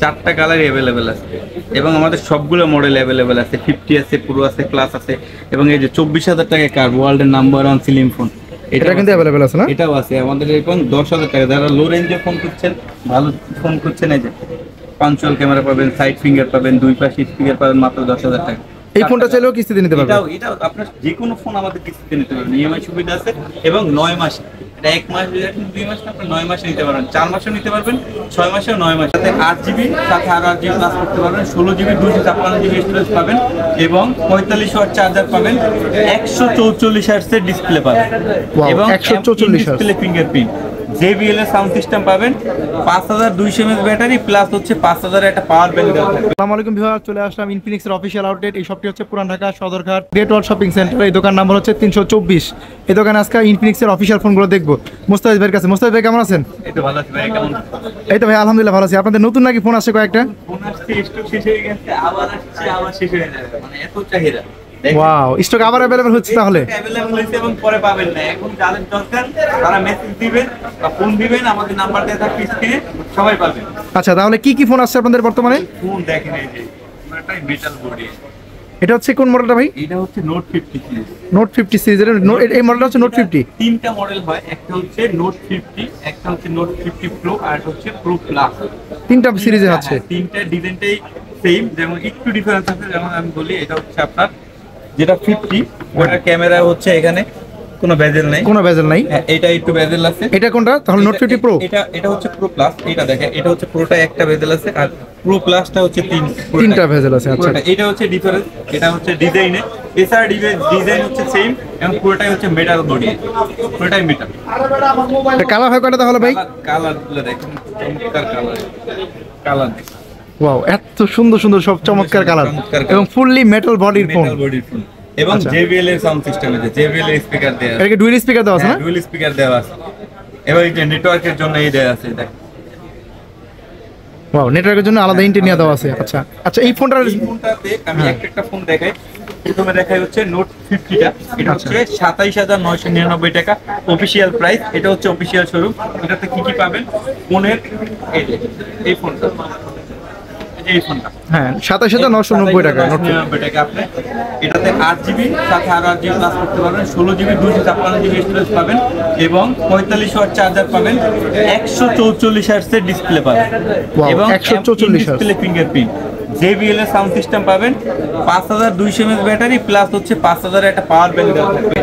4টা colour available আছে এবং আমাদের সবগুলো মডেল অ্যাভেলেবেল আছে। 50 আছে, প্রো আছে, প্লাস আছে এবং এই যে 24,000 টাকায় কার ওয়ার্ল্ডের নাম্বার 1 স্লিম ফোন, এটা কিন্তু অ্যাভেলেবেল আছে না? এটাও আছে আমাদের। এবং 10,000 টাকা যারা লো রেঞ্জে ফোন করছেন, ভালো ফোন করছেন, এই যে পাঞ্চুয়াল ক্যামেরা পাবেন, সাইড ফিঙ্গার পাবেন, দুই পাশে স্পিকার পাবেন মাত্র 10,000 টাকা। এই ফোনটা চাইলেও কিস্তিতে নিতে পারবেন? এটাও আপনার যে কোনো ফোন আমাদের কিস্তিতে নিতে পারবেন, ইএমআই সুবিধা আছে এবং 9 মাস, এটা 1 মাস, 2 মাস না, আপনি 9 মাসে নিতে পারবেন, 4 মাসেও নিতে পারবেন, 6 মাসেও, 9 মাসে। সাথে 8GB সাথে আরো 8GB প্লাস করতে পারবেন, 16GB 256GB স্টোরেজ পাবেন এবং 45 ওয়াট চার্জার পাবেন, 144 হার্টজের ডিসপ্লে পাবেন এবং 144 হার্টজ ডিসপ্লে ফিঙ্গারপ্রিন্ট, JBL এর সাউন্ড সিস্টেম পাবেন, 5200 mAh ব্যাটারি প্লাস হচ্ছে 5000 এর একটা পাওয়ার ব্যাংক দেওয়া থাকবে। আসসালামু আলাইকুম ভিউয়ার, চলে আসলাম ইনফিনিক্সের অফিশিয়াল আউটলেট। এই শপটি হচ্ছে পুরান ঢাকা সদরঘাট গ্রেট ওয়াল শপিং সেন্টার। এই দোকান নাম্বার হচ্ছে 324। এই দোকানে আজকে ইনফিনিক্সের অফিশিয়াল ফোনগুলো দেখবো। মোস্তাফিজ ভাইয়ের কাছে। মোস্তাফিজ ভাই কেমন আছেন? এই তো ভালো আছি ভাই, কেমন? এই তো ভাই আলহামদুলিল্লাহ ভালো আছি। আপনাদের নতুন নাকি ফোন আসছে কয়েকটা? ফোন আসছে, স্টক শেষ হয়ে গেছে, আবার আসছে, আবার শেষ হয়ে যাবে, মানে এত চাহিদা। ওয়াও, স্টক আবার अवेलेबल হচ্ছে তাহলে? अवेलेबल হইছে এবং পরে পাবেন না। এখন যাদের দরকার তারা মেসেজ দিবেন বা ফোন দিবেন, আমাদের নাম্বার দেওয়া থাকবে স্ক্রিনে, সবাই পাবেন। আচ্ছা, তাহলে কি কি ফোন আসছে আপনাদের বর্তমানে? ফোন দেখেন, এই যে পুরোটাই মেটাল বডি। এটা হচ্ছে কোন মডেলটা ভাই? এটা হচ্ছে নোট 50 সিরিজ। নোট 50 সিরিজের এই মডেলটা হচ্ছে নোট 50। তিনটা মডেল হয়, একটা হচ্ছে নোট 50, একটা হচ্ছে নোট 50 প্রো, আর একটা হচ্ছে প্রো প্লাস। তিনটা সিরিজের আছে। তিনটা ডিজাইনটাই সেম, যেমন একটু ডিফারেন্স আছে। যেমন আমি বলি, এটা হচ্ছে আপনার যেটা 50, ওটার ক্যামেরা হচ্ছে এখানে কোনো বেজেল নাই, কোনো বেজেল নাই। এটা একটু বেজেল আছে। এটা কোনটা তাহলে? Note 50 pro. এটা হচ্ছে প্রো প্লাস। এটা দেখেন, এটা হচ্ছে প্রোটা একটা বেজেল আছে আর প্রো প্লাসটা হচ্ছে তিনটা বেজেল আছে। আচ্ছা, এটা হচ্ছে ডিফারেন্স। এটা হচ্ছে ডিজাইনে, এছাড়া ডিজাইন হচ্ছে সেম এবং পুরোটাই হচ্ছে মেটাল বডি, পুরোটাই মেটাল। এটা কালার হয় কয়টা তাহলে ভাই? কালারগুলো দেখেন, চমৎকার কালার, কালার দেখেন। ওয়াও, এত সুন্দর সুন্দর সব চমৎকার কালার এবং ফুললি মেটাল বডির ফোন। এবং JBL এর সাউন্ড সিস্টেম আছে, JBL এর স্পিকার দেয়া আছে। এটাকে ডুয়াল স্পিকার দেওয়া আছে না? ডুয়াল স্পিকার দেওয়া আছে। এবার এই যে নেটওয়ার্কের জন্য এই দেয়া আছে, দেখ। ওয়াও, নেটওয়ার্কের জন্য আলাদা ইন্টেনিয়া দেওয়া আছে। আচ্ছা আচ্ছা, এই ফোনটাতে আমি একটা ফোন দেখাই। প্রথমে দেখাই হচ্ছে নোট 50টা। এটা হচ্ছে 27,999 টাকা অফিশিয়াল প্রাইস। এটা হচ্ছে অফিশিয়াল শোরুম। এটাতে কি কি পাবেন? ফোনের এই ফোনটা, এই ফোনটা, হ্যাঁ, 27,990 টাকা। 999 টাকা। আপনি এটাতে 8GB সাথে আরো 8GB প্লাস করতে পারবেন, 16GB 256GB স্টোরেজ পাবেন এবং 45 ওয়াট চার্জার পাবেন, 144 হার্টজের ডিসপ্লে পাবেন এবং 144 হার্টজ ডিসপ্লে ফিঙ্গারপ্রিন্ট, JBL এর সাউন্ড সিস্টেম পাবেন, 5200 mAh ব্যাটারি প্লাস হচ্ছে 5000 এর একটা পাওয়ার ব্যাংক দেওয়া থাকবে।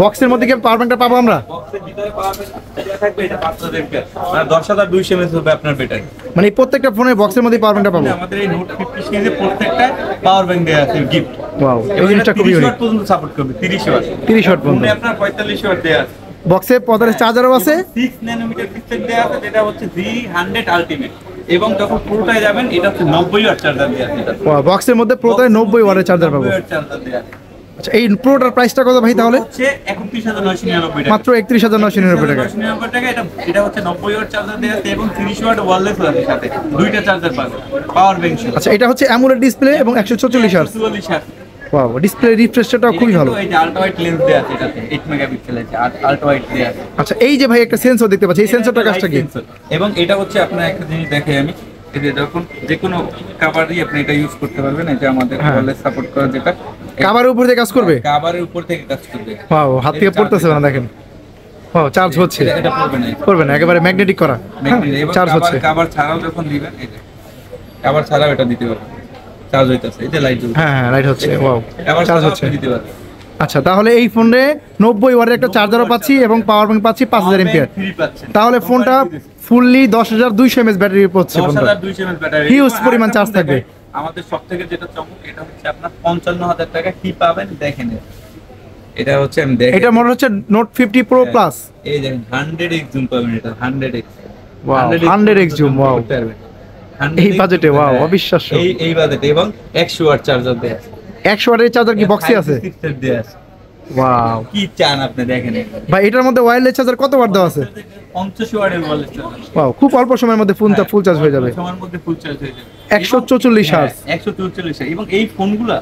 বক্সের মধ্যে কি পাওয়ার ব্যাংকটা পাবো আমরা? বক্সের ভিতরে পাওয়ার ব্যাংক দেওয়া থাকবে, এটা 5000 mAh, মানে 10200 mAh হবে আপনার ব্যাটারি। মানে এই প্রত্যেকটা ফোনের বক্সের মধ্যে পাওয়ার ব্যাংকটা পাবো? আমাদের এই নোট 50 সিরিজে প্রত্যেকটা পাওয়ার ব্যাংক দেওয়া আছে গিফট। ওয়াও, এই জিনিসটা খুবই 30 ইউনিক। ওয়াট পর্যন্ত সাপোর্ট করবে, 30 ওয়াট। 30 ওয়াট পর্যন্ত। আপনার 45 ওয়াট দেওয়া আছে। বক্সে পদারে চার্জারও আছে। 6 ন্যানোমিটার চিপসেট দেওয়া আছে, যেটা হচ্ছে Z100 আলটিমেট। এবং যখন পুরোটায় যাবেন, এটা হচ্ছে 90 ওয়াট চার্জার দেওয়া আছে। ওয়াও, বক্সের মধ্যে প্রোটায় 90 ওয়াটের চার্জার পাবো। 90 ওয়াট চার্জার দেওয়া আছে। আচ্ছা, এই প্রোটার প্রাইসটা কত ভাই তাহলে? হচ্ছে 31,999 টাকা। মাত্র 31,999 টাকা। 999 টাকা। এটা হচ্ছে 90 ওয়াট চার্জার দেওয়া আছে এবং 30 ওয়াট ওয়্যারলেস আছে, সাথে দুইটা চার্জার পাবেন, পাওয়ার ব্যাংক সহ। আচ্ছা, এটা হচ্ছে অ্যামোলেড ডিসপ্লে এবং 144 hertz. 144 hertz. Wow, display refresh রেটটাও খুবই ভালো। এই যে আল্ট্রা ওয়াইড লেন্স দেওয়া আছে, এটাতে 8 মেগাপিক্সেল আছে, আল্ট্রা ওয়াইড দেওয়া আছে। আচ্ছা, এই যে ভাই একটা সেন্সর দেখতে পাচ্ছি, এই সেন্সরটার কাজটা কি? এবং এটা হচ্ছে আপনার একটা জিনিস দেখাই আমি, এই যে যখন যে কোনো কভারই আপনি এটা ইউজ করতে পারবেন। এটা আমাদের ওয়্যারলেস সাপোর্ট করা, যেটা কভারের উপর দিয়ে কাজ করবে। কভারের উপর থেকে কাজ করবে। ওয়াও, হাত থেকে পড়তেছে না, দেখেন। ওয়াও, চার্জ হচ্ছে। এটা পড়বে না, করবে না, একেবারে ম্যাগনেটিক করা। চার্জ হচ্ছে। কভার ছাড়াও যখন দিবেন, এই যে কভার ছাড়াও এটা দিতে পারবেন, চার্জ হইতাছে। এই যে লাইট জ্বলছে। হ্যাঁ হ্যাঁ, লাইট হচ্ছে। ওয়াও, কভার চার্জ ছাড়াও হচ্ছে। দিতে পারবেন। আচ্ছা, তাহলে এই ফোনে 90 ওয়াটের একটা চার্জারও পাচ্ছি এবং পাওয়ার ব্যাংক পাচ্ছি 5000 এমপিআর। ফ্রি পাচ্ছেন। তাহলে ফোনটা ফুললি 10,200 mAh ব্যাটারি পড়ছে। 10,200 mAh ব্যাটারি, হিউজ পরিমাণ চার্জ থাকবে। আমাদের সবথেকে যেটা চমক, এটা হচ্ছে আপনার 55,000 টাকা কি পাবেন দেখেন। এটা হচ্ছে আমি দেখেন, এটা মডেল হচ্ছে নোট 50 প্রো প্লাস। এই দেখেন 100x জুম পাবেন, এটা 100x। Wow, 100x zoom. Wow, এই বাজেটে? ওয়াও, অবিশ্বাস্য। এই বাজেটে এবং 100 ওয়াট চার্জার দেয়া আছে। 100 ওয়াটের চার্জার কি বক্সে আছে? দেয়া আছে। ওয়াও, কি চান আপনি দেখেন। ভাই এটার মধ্যে ওয়্যারলেস চার্জার কত ওয়াট দেওয়া আছে? 50 ওয়াটের ওয়্যারলেস চার্জার। ওয়াও, খুব অল্প সময়ের মধ্যে ফোনটা ফুল চার্জ হয়ে যাবে। সময়ের মধ্যে ফুল চার্জ হয়ে যাবে। 144 হার্টজ। 144 এবং এই ফোনগুলা,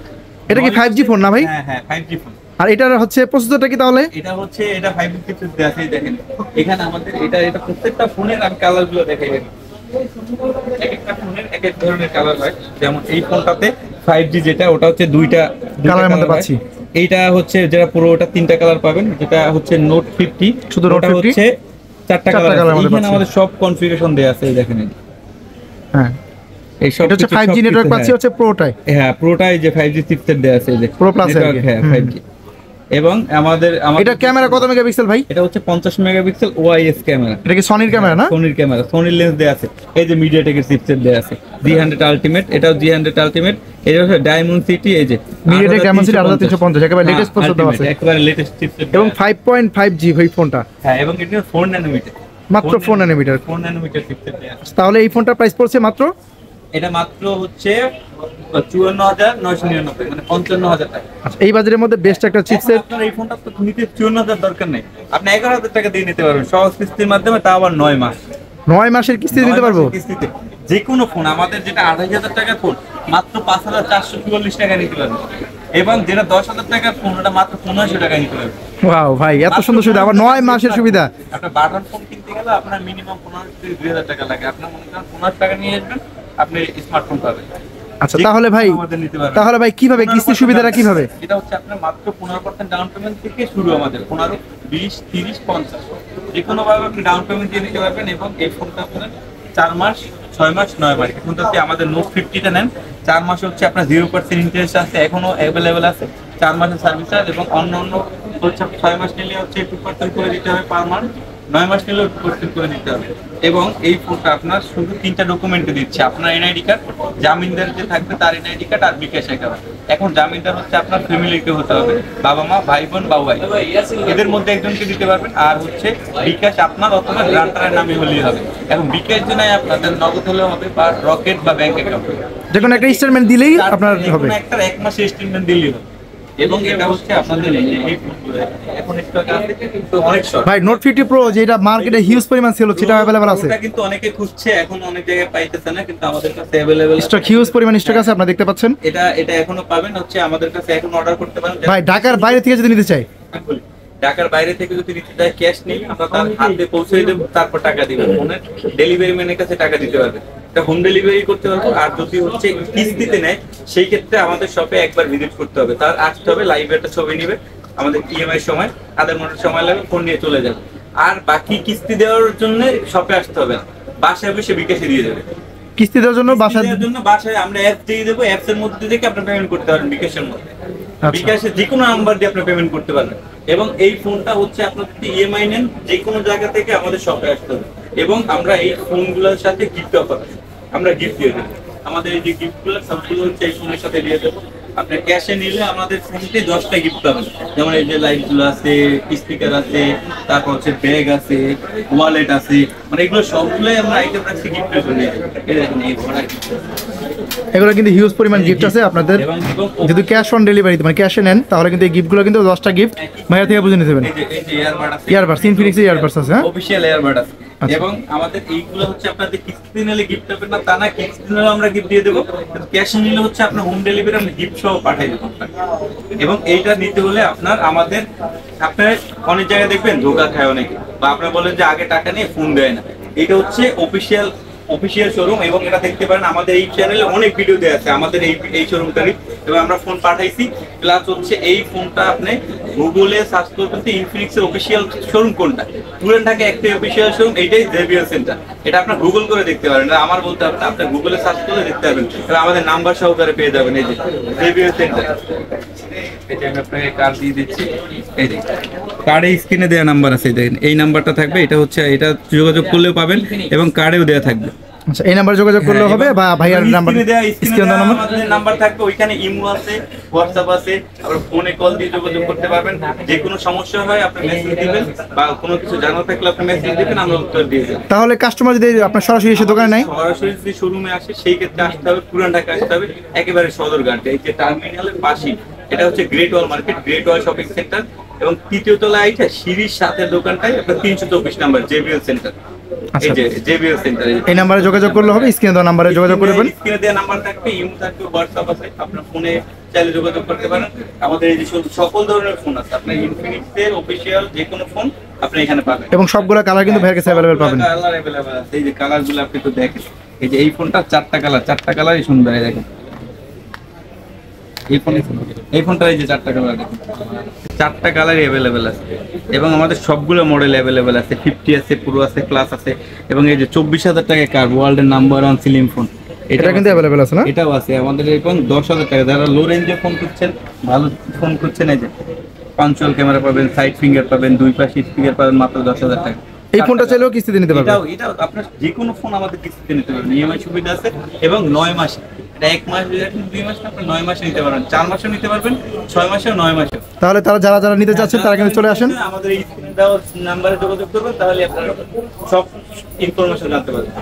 এটা কি 5G ফোন না ভাই? হ্যাঁ হ্যাঁ, 5G ফোন। আর এটার হচ্ছে প্রসেসরটা কি তাহলে? এটা হচ্ছে, এটা 5G চিপসেট দেয়া আছে। দেখেন এখানে আমাদের এটা প্রত্যেকটা ফোনের আমি কালারগুলো দেখাই। এক একটা ফোনের এক এক ধরনের কালার হয়। যেমন এই ফোনটাতে 5G যেটা, ওটা হচ্ছে দুইটা কালারের মধ্যে colour হয়। পাচ্ছি। এইটা হচ্ছে যেটা পুরো, ওটা 3টা কালার পাবেন। যেটা হচ্ছে নোট 50, শুধু Note ওটা 50? হচ্ছে 4টা চারটা কালার। colour এর মধ্যে এখানে পাচ্ছি। আমাদের সব কনফিগারেশন দেয়া আছে, এই দেখেন। হ্যাঁ, এই সব এটা হচ্ছে কিছু, 5G সবকিছু, নেটওয়ার্ক পাচ্ছি হ্যাঁ। হচ্ছে প্রোটাই। হ্যাঁ, পুরোটাই যে 5G চিপসেট দেয়া আছে, এই যে Pro Plus network, আর কি। হ্যাঁ, হুম। 5G। এবং আমাদের এটা ক্যামেরা কত মেগাপিক্সেল ভাই? এটা হচ্ছে 50 মেগাপিক্সেল ওআইএস ক্যামেরা। এটা কি সনির ক্যামেরা না? সোনির ক্যামেরা, সোনির লেন্স দেয়া আছে। এই যে মিডিয়াটেকের চিপসেট দেয়া আছে, G100 আলটিমেট। এটাও G100 আলটিমেট। এটা হচ্ছে ডায়মন্ড সিটি, এই যে MediaTek Dimensity 8350 একেবারে লেটেস্ট প্রসেসর দেওয়া আছে একেবারে লেটেস্ট চিপসেট এবং 5.5G ভাই ফোনটা। হ্যাঁ, এবং এটা 4 ন্যানোমিটার, মাত্র 4 ন্যানোমিটার। 4 ন্যানোমিটার চিপসেট দেয়া আছে। তাহলে এই ফোনটার প্রাইস পড়ছে মাত্র, এটা মাত্র হচ্ছে 54,999, মানে 55,000 টাকা। আচ্ছা এই বাজারের মধ্যে বেস্ট একটা চিপসেট। আপনার এই ফোনটা তো নিতে 54,000 দরকার নেই, আপনি 11,000 টাকা দিয়ে নিতে পারবেন সহজ কিস্তির মাধ্যমে, তা আবার 9 মাস। 9 মাসের কিস্তি দিতে 9 পারবো? মাসের কিস্তিতে যে কোনো ফোন, আমাদের যেটা 28,000 টাকার ফোন মাত্র 5,444 টাকা নিতে পারবেন, এবং যেটা 10,000 টাকার ফোন ওটা মাত্র 1500 টাকা নিতে পারবেন। ওয়াও ভাই, এত সুন্দর সুবিধা, আবার 9 মাসের সুবিধা। আপনার বাটন ফোন কিনতে গেলে আপনার মিনিমাম 1500 থেকে 2000 টাকা লাগে, আপনার মনে করেন 1500 টাকা নিয়ে আসবেন, আপনি স্মার্টফোন পাবেন। আচ্ছা তাহলে ভাই, আমাদের নিতে পারবেন। তাহলে ভাই কিভাবে কিস্তি সুবিধাটা কিভাবে? এটা হচ্ছে আপনার মাত্র 15% ডাউন পেমেন্ট থেকে শুরু, আমাদের 15, 20, 30, 50 যে কোনো ভাবে আপনি ডাউন পেমেন্ট দিয়ে নিতে পারবেন, এবং এই ফোনটা আপনার 4 মাস, 6 মাস, 9 মাস। এখন যদি আমাদের নোট 50টা নেন, 4 মাস হচ্ছে আপনার 0% ইন্টারেস্ট আছে, এখনো অ্যাভেলেবেল আছে 4 মাসের সার্ভিস চার্জ, এবং অন্য হচ্ছে 6 মাস নিলে হচ্ছে 2% করে দিতে হবে পার মান্থ, 9 মাস নিলেও 2% করে দিতে হবে। এবং এই ফোনটা আপনার শুধু 3টা ডকুমেন্টে দিচ্ছে, আপনার এনআইডি কার্ড, জামিনদার যে থাকবে তার এনআইডি কার্ড, আর বিকাশ অ্যাকাউন্ট। এখন জামিনদার হচ্ছে আপনার ফ্যামিলিকে হতে হবে, বাবা মা, ভাই বোন বা ওয়াইফ, এদের মধ্যে একজনকে দিতে পারবেন। আর হচ্ছে বিকাশ আপনার অথবা গ্রান্টারের নামে হলেই হবে। এখন বিকাশ জন্য আপনাদের নগদ হলেও হবে, বা রকেট বা ব্যাংক অ্যাকাউন্ট, যে কোনো একটা স্টেটমেন্ট দিলেই আপনার হবে। একটা 1 মাসের স্টেটমেন্ট দিলেই হবে। এবং এটা হচ্ছে আপনাদের এই ফোনগুলো এখন স্টক আছে কিন্তু অনেক শর্ট। ভাই নোট 50 প্রো যেটা মার্কেটে হিউজ পরিমাণ ছিল, সেটা अवेलेबल আছে? ওটা কিন্তু অনেকে খুঁজছে, এখন অনেক জায়গায় পাইতেছে না, কিন্তু আমাদের কাছে अवेलेबल স্টক হিউজ পরিমাণ স্টক আছে, আপনারা দেখতে পাচ্ছেন। এটা এখনো পাবেন, হচ্ছে আমাদের কাছে এখন অর্ডার করতে পারেন। ভাই ঢাকার বাইরে থেকে যদি নিতে চাই, ঢাকার বাইরে থেকে যদি নিতে চাই, ক্যাশ নেই, আমরা তার হাতে পৌঁছে দেবো, তারপর টাকা দিবেন। ফোনের ডেলিভারি ম্যানের কাছে টাকা দিতে পারবে, এটা হোম ডেলিভারি করতে পারবো। আর যদি হচ্ছে কিস্তিতে নেয়, সেই ক্ষেত্রে আমাদের শপে একবার ভিজিট করতে হবে, তার আসতে হবে, লাইভে একটা ছবি নিবে, আমাদের ইএমআই সময় আধা ঘন্টার সময় লাগে, ফোন নিয়ে চলে যাবে। আর বাকি কিস্তি দেওয়ার জন্য শপে আসতে হবে না, বাসায় বসে বিকাশে দিয়ে দেবে। কিস্তি দেওয়ার জন্য কিস্তি বাসায় দেওয়ার জন্য বাসায় আমরা অ্যাপ দিয়ে দেবো, অ্যাপস এর মধ্যে থেকে আপনি পেমেন্ট করতে পারবেন বিকাশের মধ্যে। আচ্ছা। বিকাশে যে কোনো নাম্বার দিয়ে আপনি পেমেন্ট করতে পারবেন। এবং এই ফোনটা হচ্ছে আপনার যদি ইএমআই নেন, যে কোনো জায়গা থেকে আমাদের শপে আসতে হবে। এবং আমরা এই ফোনগুলোর সাথে গিফট অফার, আমরা গিফট দিয়ে দেবো। আমাদের এই যে গিফটগুলো সবগুলো হচ্ছে এই ফোনের সাথে দিয়ে দেবো। আপনি ক্যাশে নিলে আমাদের ফোনতে 10টা গিফট পাবেন, যেমন এই যে লাইটগুলো আছে, স্পিকার আছে, তারপর হচ্ছে ব্যাগ আছে, ওয়ালেট আছে, মানে এগুলো সবগুলোই আমরা আইটেম রাখছি গিফটের জন্য। এই দেখেন এই ধরনের gift আছে। এগুলো কিন্তু হিউজ পরিমাণ গিফট আছে আপনাদের। যদি ক্যাশ অন ডেলিভারি মানে ক্যাশে নেন, তাহলে কিন্তু এই গিফটগুলো কিন্তু 10টা গিফট ভাইয়া থেকে বুঝে নিতে পারেন। এই যে ইয়ারবাড আছে, ইয়ারবাডস, ইনফিনিক্স ইয়ারবাডস আছে, হ্যাঁ অফিশিয়াল ইয়ারবাড আছে। আচ্ছা। এবং আমাদের এইগুলো হচ্ছে আপনাদের কিস্তি নিলে গিফট পাবেন না তা না, কিস্তি নিলে আমরা গিফট দিয়ে দেবো, ক্যাশে নিলে হচ্ছে আপনার হোম ডেলিভারি আমরা গিফট সহ পাঠিয়ে দেবো আপনাকে। এবং এইটা নিতে হলে আপনার আপনার অনেক জায়গায় দেখবেন ধোকা খায় অনেকে, বা আপনারা বলেন যে আগে টাকা নিয়ে ফোন দেয় না। এটা হচ্ছে অফিশিয়াল শোরুম, এবং এটা দেখতে পারেন আমাদের এই চ্যানেলে অনেক ভিডিও দেওয়া আছে আমাদের এই শোরুমটারই। এবং আমরা ফোন পাঠাইছি, প্লাস হচ্ছে এই ফোনটা আপনি গুগলে সার্চ করবেন ইনফিনিক্স এর অফিশিয়াল শোরুম কোনটা, পুরান ঢাকা একটাই অফিশিয়াল শোরুম, এটাই জেভিয়ার সেন্টার। এটা আপনার গুগল করে দেখতে পারেন, আমার বলতে আপনি গুগলে সার্চ করে দেখতে পারবেন, এবং আমাদের নাম্বার সহকারে পেয়ে যাবেন। এই যে জেভিয়ার সেন্টার, এটা আমি আপনাকে কার্ড দিয়ে দিচ্ছি। এই যে কার্ডে স্ক্রিনে দেওয়া নাম্বার আছে, দেখেন এই নাম্বারটা থাকবে, এটা হচ্ছে এটা যোগাযোগ করলেও পাবেন, এবং কার্ডেও দেওয়া থাকবে। আচ্ছা এই নাম্বার যোগাযোগ করলে হবে, বা ভাইয়ার নাম্বার স্ক্রিনে দেওয়া নাম্বার, আমাদের নাম্বার থাকবে, ওইখানে ইমো আছে, হোয়াটসঅ্যাপ আছে, আবার ফোনে কল দিয়ে যোগাযোগ করতে পারবেন। যে কোনো সমস্যা হয় আপনি মেসেজ দিবেন, বা কোনো কিছু জানা থাকলে আপনি মেসেজ দিবেন, আমরা উত্তর দিয়ে দেব। তাহলে কাস্টমার যদি আপনার সরাসরি এসে দোকানে নাই, সরাসরি যদি শোরুমে আসে, সেই ক্ষেত্রে আসতে হবে পুরান ঢাকা আসতে হবে, একেবারে সদরঘাটে, এই যে টার্মিনালের পাশেই। এটা হচ্ছে গ্রেট ওয়াল মার্কেট, গ্রেট ওয়াল শপিং সেন্টার, এবং তৃতীয় তলায় আইটা সিঁড়ির সাথে দোকানটাই আপনার 324 নাম্বার জেভিএল সেন্টার। আচ্ছা। যে জেবিএল সেন্টারে এই নাম্বারে যোগাযোগ করলে হবে, স্ক্রিনে দেওয়া নাম্বারে যোগাযোগ করবেন। স্ক্রিনে দেওয়া নাম্বার থাকবে, ইমো থাকবে, হোয়াটসঅ্যাপ আছে, আপনার ফোনে চাইলে যোগাযোগ করতে পারেন। আমাদের এই যে সকল ধরনের ফোন আছে, আপনার ইনফিনিক্সের অফিশিয়াল যে কোনো ফোন আপনি এখানে পাবেন। এবং সবগুলো কালার কিন্তু ভাইয়ের কাছে অ্যাভেলেবেল পাবেন। কালার অ্যাভেলেবেল আছে, এই যে কালারগুলো আপনি তো দেখেন, এই যে এই ফোনটা চারটা কালারই সুন্দর, এই দেখেন এই ফোনটা এই যে চারটা কালার দেখেন, চারটা কালারই অ্যাভেলেবেল আছে এবং আমাদের সবগুলো মডেল অ্যাভেলেবেল আছে। 50 আছে, প্রো আছে, প্লাস আছে এবং এই যে 24,000 টাকায় কার ওয়ার্ল্ডের নাম্বার 1 স্লিম ফোন, এটা কিন্তু অ্যাভেলেবেল আছে না? এটাও আছে আমাদের। এবং 10,000 টাকা যারা লো রেঞ্জে ফোন খুঁজছেন, ভালো ফোন খুঁজছেন, এই যে পাঞ্চুয়াল ক্যামেরা পাবেন, সাইড ফিঙ্গার পাবেন, দুই পাশে স্পিকার পাবেন মাত্র 10,000 টাকা। এই ফোনটা চাইলেও কিস্তিতে নিতে পারবেন। এটাও আপনার যে কোনো ফোন আমাদের কিস্তিতে নিতে পারবেন, ইএমআই সুবিধা আছে এবং 9 মাস, এটা 1 মাস 2 মাস না, আপনি 9 মাসে নিতে পারবেন, 4 মাসেও নিতে পারবেন, 6 মাসেও 9 মাসেও। তাহলে তারা যারা নিতে চাচ্ছেন তারা কিন্তু চলে আসেন, আমাদের এই স্ক্রিনে দেওয়া নাম্বারে যোগাযোগ করবেন, তাহলে আপনারা সব ইনফরমেশন জানতে পারবেন।